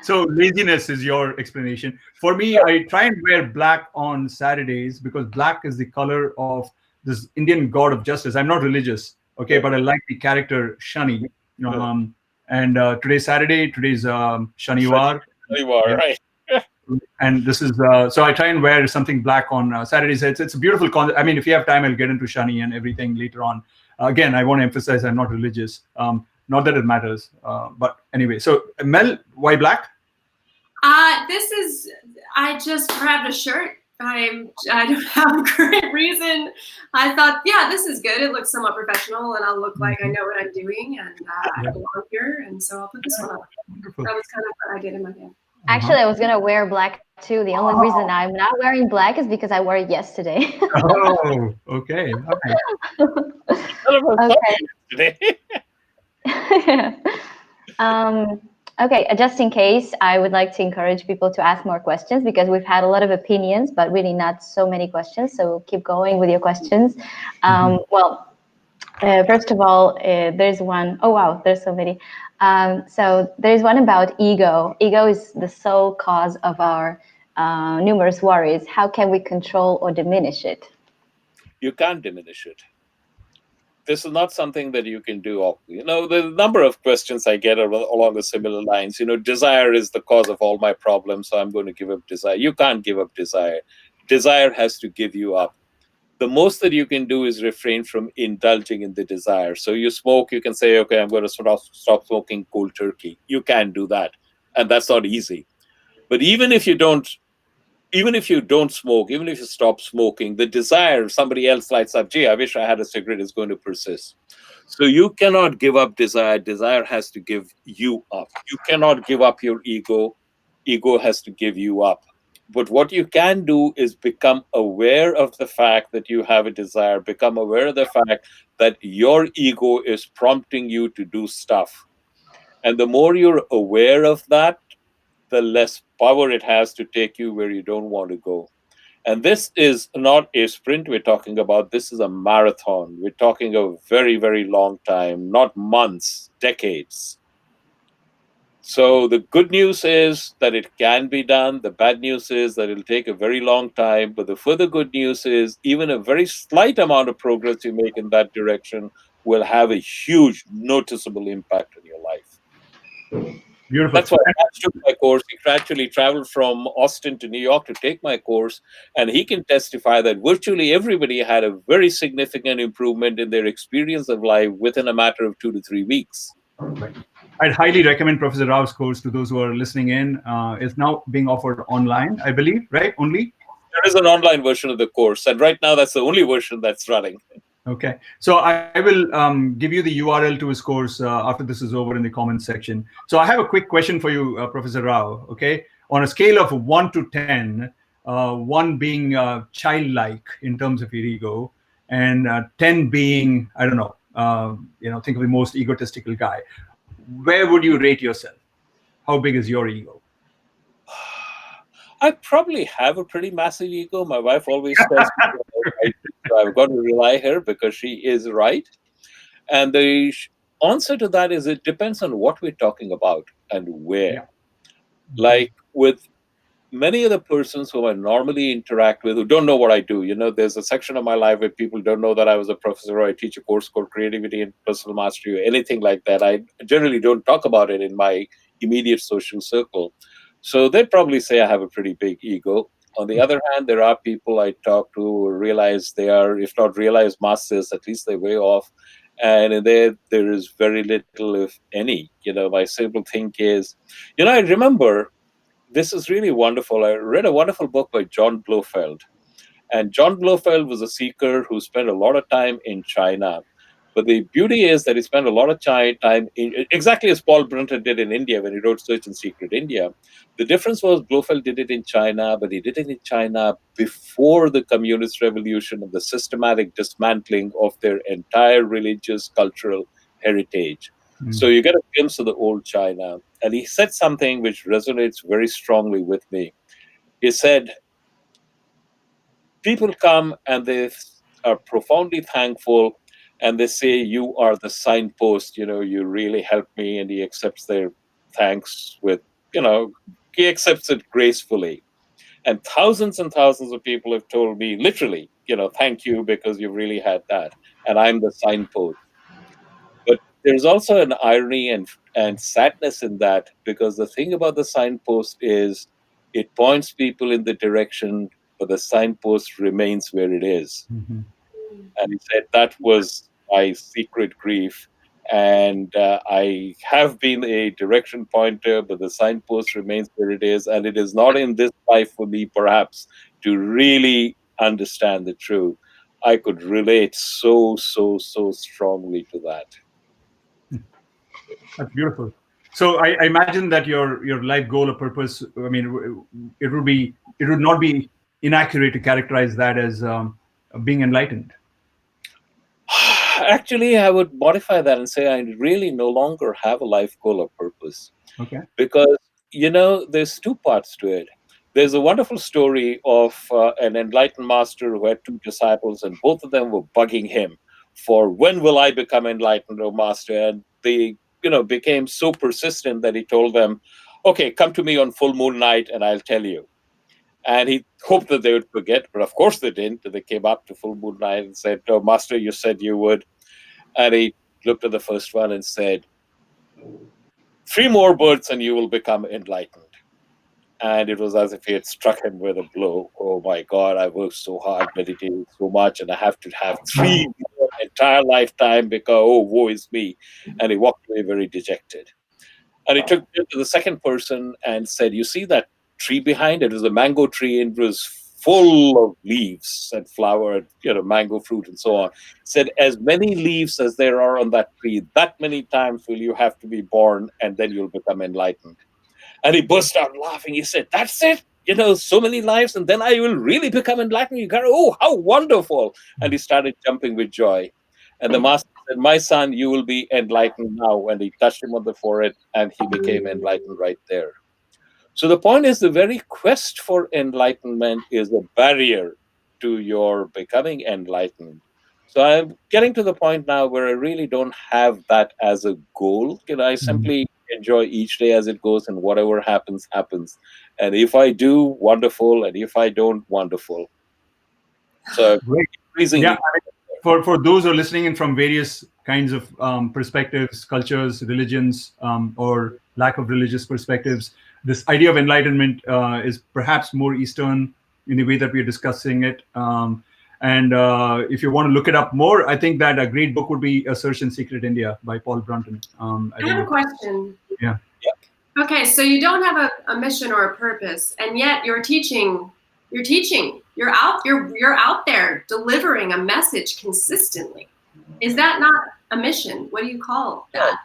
So laziness is your explanation. For me, I try and wear black on Saturdays because black is the color of this Indian god of justice. I'm not religious, okay, but I like the character Shani. And today's Saturday, today's Shaniwar. Shaniwar, right. And this is, so I try and wear something black on Saturdays. It's a beautiful concept. I mean, if you have time, I'll get into Shani and everything later on. Again, I want to emphasize I'm not religious. Not that it matters, but anyway. So Mel, why black? I just grabbed a shirt. I don't have a great reason. I thought, yeah, this is good. It looks somewhat professional, and I'll look like I know what I'm doing, and I belong here, and so I'll put this one on. Wonderful. That was kind of what I did in my head. Actually, I was gonna wear black too. The only reason I'm not wearing black is because I wore it yesterday. Oh, okay. All right. Okay. Okay, just in case, I would like to encourage people to ask more questions because we've had a lot of opinions, but really not so many questions. So keep going with your questions. First of all, there's one. Oh, wow, there's so many. So there's one about ego. Ego is the sole cause of our numerous worries. How can we control or diminish it? You can't diminish it. This is not something that you can do. The number of questions I get are along the similar lines. Desire is the cause of all my problems, so I'm going to give up desire. You can't give up desire. Desire has to give you up. The most that you can do is refrain from indulging in the desire. So you smoke, you can say, okay, I'm going to stop smoking cold turkey. You can do that. And that's not easy. But even if you don't smoke, even if you stop smoking, the desire, somebody else lights up, gee, I wish I had a cigarette, is going to persist. So you cannot give up desire. Desire has to give you up. You cannot give up your ego. Ego has to give you up. But what you can do is become aware of the fact that you have a desire, become aware of the fact that your ego is prompting you to do stuff. And the more you're aware of that, the less power it has to take you where you don't want to go. And this is not a sprint we're talking about. This is a marathon. We're talking a very, very long time, not months, decades. So the good news is that it can be done. The bad news is that it'll take a very long time. But the further good news is even a very slight amount of progress you make in that direction will have a huge, noticeable impact on your life. Beautiful. That's why I took my course. He actually traveled from Austin to New York to take my course. And he can testify that virtually everybody had a very significant improvement in their experience of life within a matter of 2 to 3 weeks. Right. I'd highly recommend Professor Rao's course to those who are listening in. It's now being offered online, I believe, right? Only? There is an online version of the course. And right now, that's the only version that's running. Okay, so I will give you the URL to his course after this is over in the comments section. So I have a quick question for you, Professor Rao. Okay, on a scale of 1 to 10, 1 being childlike in terms of your ego, and 10 being, I don't know, think of the most egotistical guy. Where would you rate yourself? How big is your ego? I probably have a pretty massive ego. My wife always tells me so I've got to rely her because she is right. And the answer to that is it depends on what we're talking about and where. Yeah. Like with many of the persons who I normally interact with who don't know what I do, there's a section of my life where people don't know that I was a professor or I teach a course called Creativity and Personal Mastery or anything like that. I generally don't talk about it in my immediate social circle. So they'd probably say I have a pretty big ego. On the other hand, there are people I talk to who realize they are, if not realized masters, at least they're way off. And in there is very little, if any. My simple thing is, I remember this is really wonderful. I read a wonderful book by John Blofeld. And John Blofeld was a seeker who spent a lot of time in China. But the beauty is that he spent a lot of time in exactly as Paul Brunton did in India when he wrote Search in Secret India. The difference was Blofeld did it in China, but he did it in China before the communist revolution and the systematic dismantling of their entire religious, cultural heritage. So you get a glimpse of the old China. And he said something which resonates very strongly with me. He said, people come and they are profoundly thankful and they say, you are the signpost, you really helped me. And he accepts their thanks with, he accepts it gracefully. And thousands of people have told me literally, thank you because you really had that. And I'm the signpost. But there's also an irony and sadness in that, because the thing about the signpost is it points people in the direction, but the signpost remains where it is. Mm-hmm. And he said that was my secret grief. And I have been a direction pointer, but the signpost remains where it is. And it is not in this life for me, perhaps, to really understand the truth. I could relate so strongly to that. That's beautiful. So I imagine that your life goal or purpose. I mean, it would not be inaccurate to characterize that as being enlightened. Actually, I would modify that and say I really no longer have a life goal or purpose. Okay. Because, there's two parts to it. There's a wonderful story of an enlightened master who had two disciples, and both of them were bugging him for when will I become enlightened, O master? And they, became so persistent that he told them, okay, come to me on full moon night and I'll tell you. And he hoped that they would forget, but of course they didn't. They came up to full moon night and said, oh, master, you said you would. And he looked at the first one and said, 3 more births and you will become enlightened. And it was as if he had struck him with a blow. Oh my God, I worked so hard, meditated so much, and I have to have 3 more entire lifetime because, oh, woe is me. And he walked away very dejected. And he took it to the second person and said, you see that tree behind it? It was a mango tree, and it was full of leaves and flower, mango fruit and so on. Said, as many leaves as there are on that tree, that many times will you have to be born, and then you'll become enlightened. And he burst out laughing. He said, that's it? So many lives, and then I will really become enlightened. You got, oh, how wonderful. And he started jumping with joy. And the master said, my son, you will be enlightened now. And he touched him on the forehead, and he became enlightened right there. So the point is, the very quest for enlightenment is a barrier to your becoming enlightened. So I'm getting to the point now where I really don't have that as a goal. I simply enjoy each day as it goes, and whatever happens, happens. And if I do, wonderful. And if I don't, wonderful. So Great. increasingly. Yeah. For those who are listening in from various kinds of perspectives, cultures, religions, or lack of religious perspectives, this idea of enlightenment is perhaps more Eastern in the way that we are discussing it. And if you want to look it up more, I think that a great book would be A Search in Secret India by Paul Brunton. I have a question. Yeah. Okay, so you don't have a mission or a purpose, and yet you're teaching You're teaching. You're out there delivering a message consistently. Is that not a mission? What do you call that?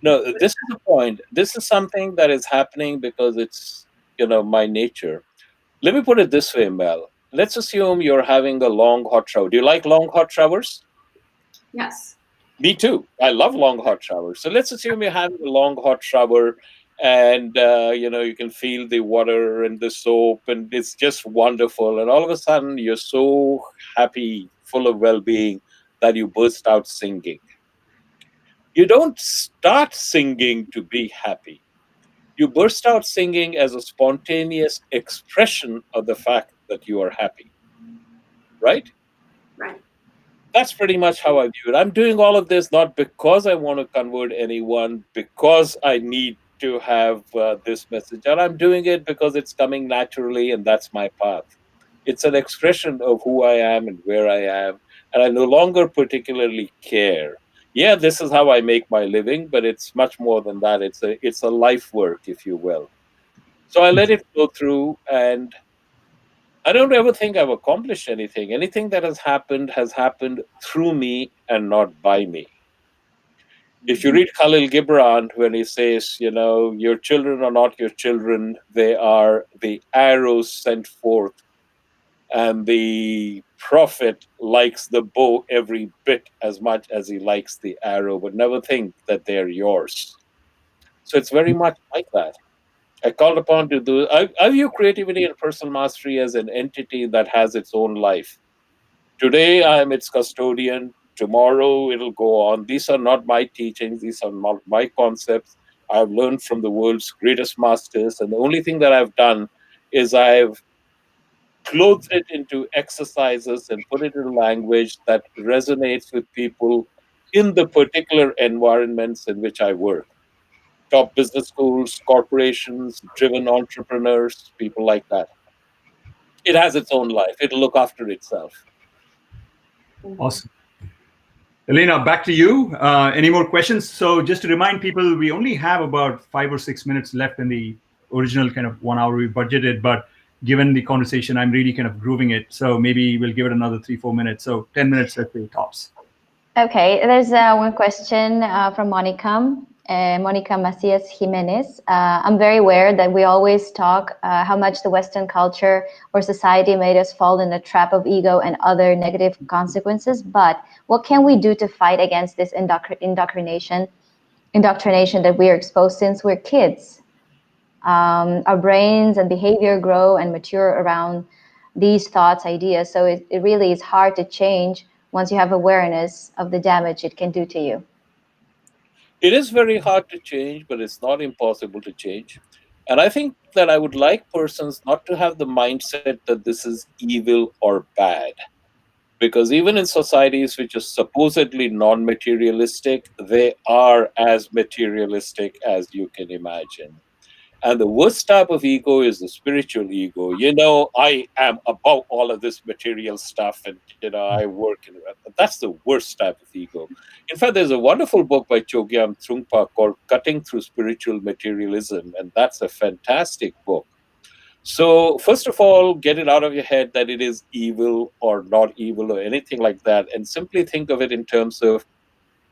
No, this is the point. This is something that is happening because it's, my nature. Let me put it this way, Mel. Let's assume you're having a long hot shower. Do you like long hot showers? Yes. Me too. I love long hot showers. So let's assume you're having a long hot shower, and you can feel the water and the soap, and it's just wonderful. And all of a sudden, you're so happy, full of well-being, that you burst out singing. You don't start singing to be happy. You burst out singing as a spontaneous expression of the fact that you are happy, right? Right. That's pretty much how I view it. I'm doing all of this not because I want to convert anyone, because I need to have this message, and I'm doing it because it's coming naturally, and that's my path. It's an expression of who I am and where I am, and I no longer particularly care. Yeah, this is how I make my living, but it's much more than that. It's a life work, if you will. So I let it go through, and I don't ever think I've accomplished anything. Anything that has happened through me and not by me. If you read Khalil Gibran, when he says, your children are not your children, they are the arrows sent forth, and the prophet likes the bow every bit as much as he likes the arrow, but never think that they're yours. So it's very much like that. I called upon to do. I view creativity and personal mastery as an entity that has its own life. Today, I am its custodian. Tomorrow, it'll go on. These are not my teachings. These are not my concepts. I've learned from the world's greatest masters. And the only thing that I've done is I've clothed it into exercises and put it in language that resonates with people in the particular environments in which I work. Top business schools, corporations, driven entrepreneurs, people like that. It has its own life. It'll look after itself. Awesome. Elena, back to you. Any more questions? So just to remind people, we only have about 5 or 6 minutes left in the original kind of 1 hour we budgeted, but given the conversation, I'm really kind of grooving it. So maybe we'll give it another 3, 4 minutes. So 10 minutes, let's say tops. Okay, there's one question from Monica. Monica Macias Jimenez. I'm very aware that we always talk how much the Western culture or society made us fall in the trap of ego and other negative consequences. But what can we do to fight against this indoctrination that we are exposed since we're kids? Our brains and behavior grow and mature around these thoughts, ideas. So it really is hard to change once you have awareness of the damage it can do to you. It is very hard to change, but it's not impossible to change. And I think that I would like persons not to have the mindset that this is evil or bad. Because even in societies which are supposedly non materialistic, they are as materialistic as you can imagine. And the worst type of ego is the spiritual ego. I am above all of this material stuff, and I work in it. That's the worst type of ego. In fact, there's a wonderful book by Chogyam Trungpa called Cutting Through Spiritual Materialism, and that's a fantastic book. So, first of all, get it out of your head that it is evil or not evil or anything like that, and simply think of it in terms of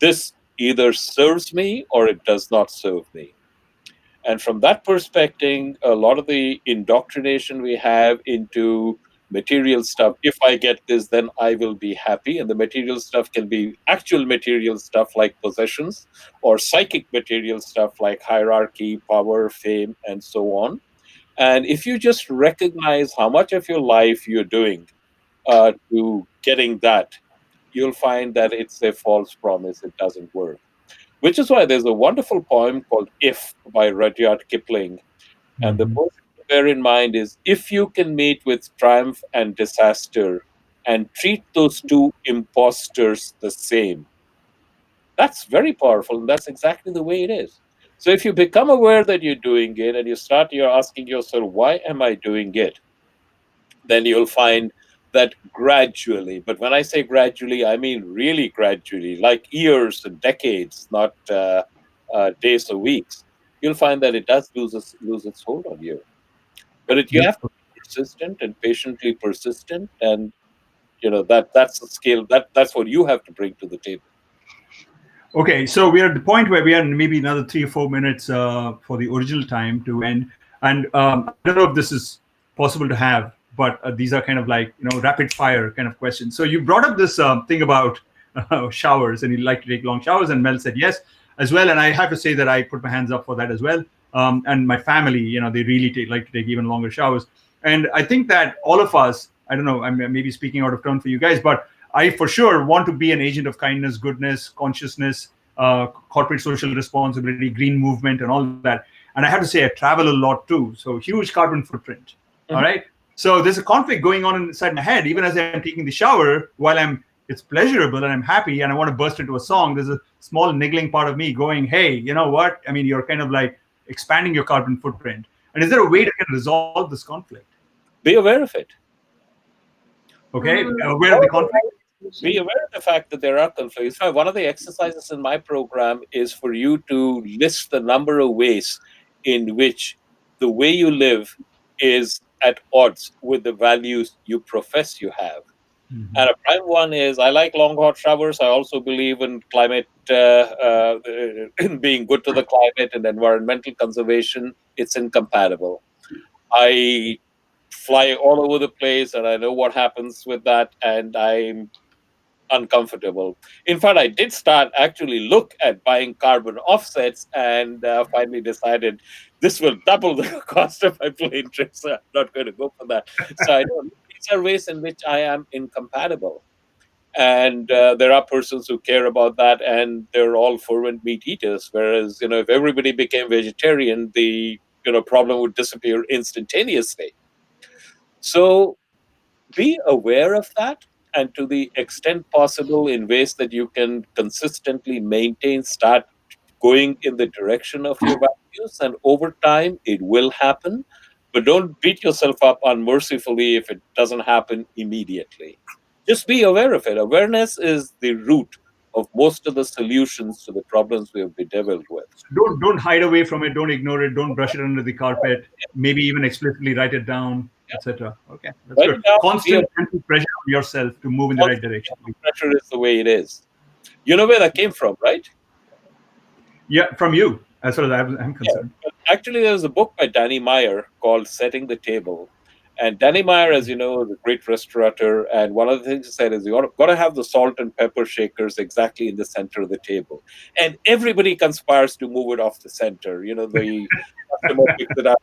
this either serves me or it does not serve me. And from that perspective, a lot of the indoctrination we have into material stuff, if I get this, then I will be happy. And the material stuff can be actual material stuff like possessions, or psychic material stuff like hierarchy, power, fame, and so on. And if you just recognize how much of your life you're doing to getting that, you'll find that it's a false promise. It doesn't work. Which is why there's a wonderful poem called If by Rudyard Kipling. And the point to bear in mind is if you can meet with triumph and disaster and treat those two imposters the same, that's very powerful. And that's exactly the way it is. So if you become aware that you're doing it and you're asking yourself, why am I doing it? Then you'll find that gradually, but when I say gradually, I mean really gradually, like years and decades, not days or weeks, you'll find that it does lose its hold on you. But you have to be persistent and patiently persistent, and that's the scale, that's what you have to bring to the table. Okay, so we are at the point where we are maybe another 3 or 4 minutes for the original time to end, and I don't know if this is possible to have, but these are kind of like rapid fire kind of questions. So you brought up this thing about showers, and you like to take long showers, and Mel said yes as well, and I have to say that I put my hands up for that as well. And my family, they really like to take even longer showers, and I think that all of us, I don't know, I'm maybe speaking out of turn for you guys, but I for sure want to be an agent of kindness, goodness, consciousness, corporate social responsibility, green movement, and all that. And I have to say, I travel a lot too, so huge carbon footprint. All right. So there's a conflict going on inside my head, even as I'm taking the shower. While it's pleasurable and I'm happy, and I want to burst into a song. There's a small niggling part of me going, "Hey, you know what? I mean, you're kind of like expanding your carbon footprint." And is there a way to kind of resolve this conflict? Be aware of it. Okay, aware of the conflict. Be aware of the fact that there are conflicts. One of the exercises in my program is for you to list the number of ways in which the way you live is at odds with the values you profess you have. Mm-hmm. And a prime one is, I like long hot showers. I also believe in climate, in being good to the climate and environmental conservation. It's incompatible. I fly all over the place, and I know what happens with that, and I'm uncomfortable. In fact, I did start actually look at buying carbon offsets, and finally decided this will double the cost of my plane trip, so I'm not going to go for that. So I don't. These are ways in which I am incompatible, and there are persons who care about that, and they're all fervent meat eaters. Whereas, if everybody became vegetarian, the problem would disappear instantaneously. So be aware of that, and to the extent possible, in ways that you can consistently maintain, start going in the direction of your values, and over time it will happen. But don't beat yourself up unmercifully if it doesn't happen immediately. Just be aware of it. Awareness is the root of most of the solutions to the problems we have bedeviled with. Don't hide away from it. Don't ignore it. Don't brush it under the carpet. Maybe even explicitly write it down, etc. Okay, that's Write good. it down. Constant gentle pressure on yourself to move in the right direction. Pressure is the way it is. You know where that came from, right? Yeah, from you, as far as I'm Yeah. concerned. Actually, there's a book by Danny Meyer called Setting the Table. And Danny Meyer, as you know, is a great restaurateur. And one of the things he said is you got to have the salt and pepper shakers exactly in the center of the table. And everybody conspires to move it off the center. The customer picks it up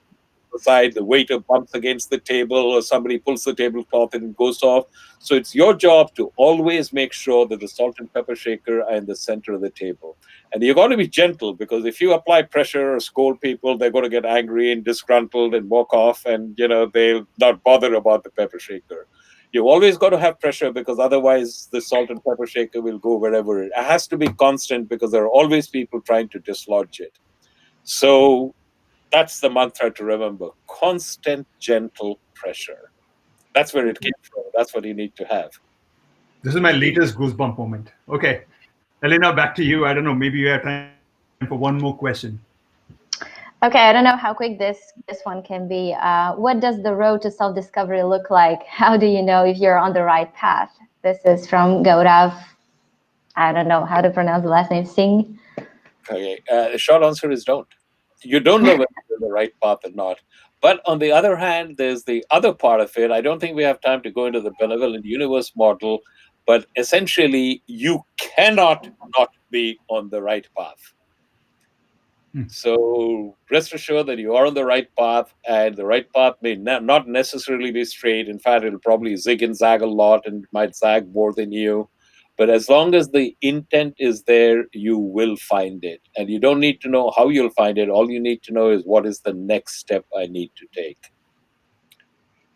the side, the waiter bumps against the table, or somebody pulls the tablecloth and it goes off. So it's your job to always make sure that the salt and pepper shaker are in the center of the table. And you've got to be gentle, because if you apply pressure or scold people, they're going to get angry and disgruntled and walk off, and they'll not bother about the pepper shaker. You've always got to have pressure, because otherwise the salt and pepper shaker will go wherever. It has to be constant, because there are always people trying to dislodge it. So that's the mantra to remember: constant, gentle pressure. That's where it came from. That's what you need to have. This is my latest goosebump moment. Okay, Elena, back to you. I don't know. Maybe you have time for one more question. Okay, I don't know how quick this one can be. What does the road to self-discovery look like? How do you know if you're on the right path? This is from Gaurav. I don't know how to pronounce the last name. Singh. Okay. The short answer is don't. You don't know whether you're on the right path or not. But on the other hand, there's the other part of it. I don't think we have time to go into the benevolent universe model, but essentially, you cannot not be on the right path. So rest assured that you are on the right path, and the right path may not necessarily be straight. In fact, it'll probably zig and zag a lot, and might zag more than you. But as long as the intent is there, you will find it. And you don't need to know how you'll find it. All you need to know is, what is the next step I need to take?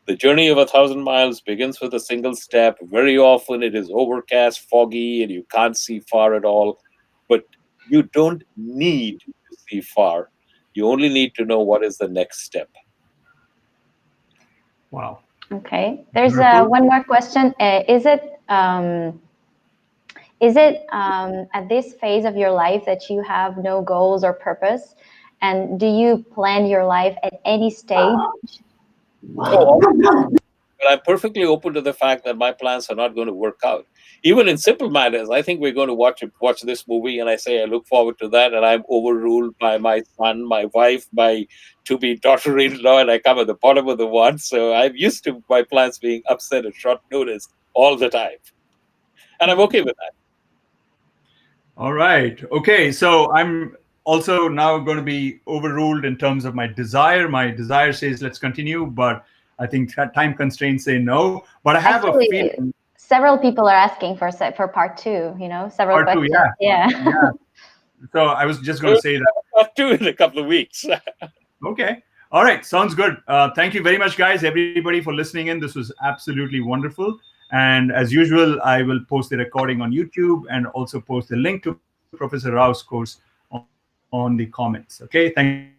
The journey of 1,000 miles begins with a single step. Very often it is overcast, foggy, and you can't see far at all. But you don't need to see far. You only need to know what is the next step. Wow. Okay. There's Beautiful. one more question. Is it at this phase of your life that you have no goals or purpose? And do you plan your life at any stage? Oh, but I'm perfectly open to the fact that my plans are not going to work out. Even in simple matters, I think we're going to watch this movie, and I say I look forward to that, and I'm overruled by my son, my wife, my to-be daughter-in-law, and I come at the bottom of the one. So I'm used to my plans being upset at short notice all the time, and I'm okay with that. All right. Okay. So I'm also now going to be overruled in terms of my desire. My desire says let's continue, but I think time constraints say no. But I have a Actually, feeling. several people are asking for part two. Several Part two, questions. yeah, Yeah. yeah. So I was just going We'll to say that. talk to in a couple of weeks. Okay. All right. Sounds good. Thank you very much, guys, everybody, for listening in. This was absolutely wonderful. And as usual, I will post the recording on YouTube and also post the link to Professor Rao's course on the comments. Okay. Thank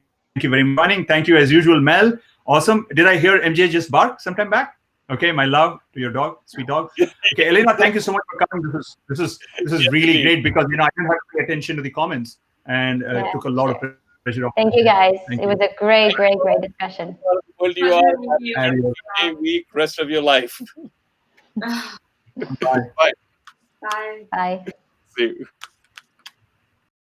you very much for joining. Thank you, as usual, Mel. Awesome. Did I hear MJ just bark sometime back? Okay. My love to your dog, sweet dog. Okay. Elena, thank you so much for coming. This is really Yes, great because indeed. I didn't have to pay attention to the comments and it Yeah, took a lot of sure. pressure off my head. Thank you, Thank you. guys. It was a great, great, great discussion. Wonderful you Pleasure all. to meet you. Have Adios. a great week, rest of your life. Bye. Bye. Bye. Bye. See you.